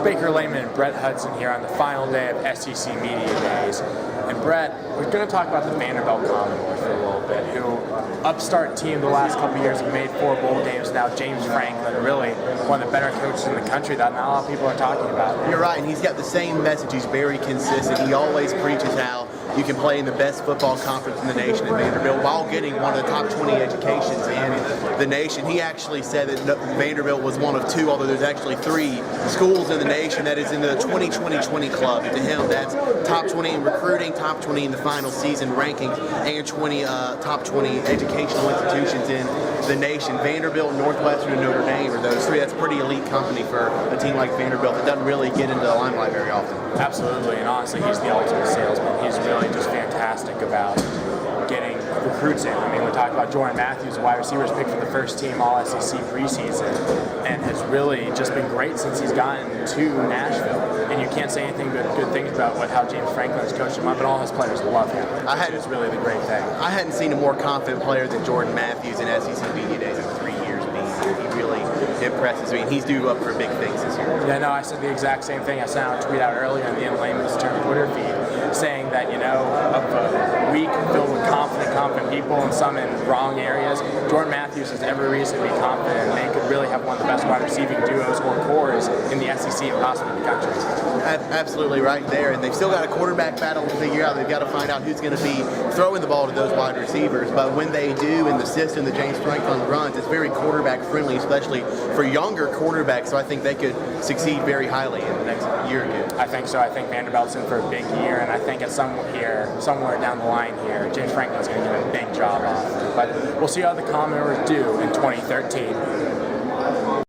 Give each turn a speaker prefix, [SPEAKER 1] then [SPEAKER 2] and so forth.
[SPEAKER 1] Baker Leyman and Brett Hudson here on the final day of SEC Media Days. And Brett, we're going to talk about the Vanderbilt Commodores for a little bit, who upstart team the last couple of years have made 4 bowl games. Now James Franklin, really one of the better coaches in the country that not a lot of people are talking about.
[SPEAKER 2] You're right, and he's got the same message. He's very consistent. He always preaches how you can play in the best football conference in the nation at Vanderbilt while getting one of the top 20 educations in the nation. He actually said that Vanderbilt was one of 2, although there's actually 3 schools in the nation that is in the 20-20-20 club. And to him, that's top 20 in recruiting, top 20 in the final season rankings, and 20 top 20 educational institutions in the nation. Vanderbilt, Northwestern, and Notre Dame are those 3. That's pretty elite company for a team like Vanderbilt that doesn't really get into the limelight very often.
[SPEAKER 1] Absolutely, and honestly, he's the ultimate salesman. He's really just fantastic about getting recruits in. I mean, we talked about Jordan Matthews, a wide receiver, picked for the first team All-SEC preseason, and has really just been great since he's gotten to Nashville. And you can't say anything but good things about how James Franklin has coached him up, and all his players love him, which is really the great thing.
[SPEAKER 2] I hadn't seen a more confident player than Jordan Matthews in SEC Media Days in 3 years being here. He really impresses me, and he's due up for big things this year.
[SPEAKER 1] Yeah, no, I said the exact same thing. I sent out a tweet out earlier on the Leyman's Twitter feed saying that, of a week filled with confident people and some in wrong areas, Jordan Matthews has every reason to be confident, and they could really have one of the best wide receiving duos or cores in the SEC and possibly the country.
[SPEAKER 2] Absolutely right there, and they've still got a quarterback battle to figure out. They've got to find out who's going to be throwing the ball to those wide receivers, but when they do in the system that James Franklin runs, it's very quarterback friendly, especially for younger quarterbacks, so I think they could succeed very highly in the next year or 2.
[SPEAKER 1] I think so. I think Vanderbilt's in for a big year, and I think somewhere down the line here, James Franklin's going to get a big job off. But we'll see how the Commodores do in 2013.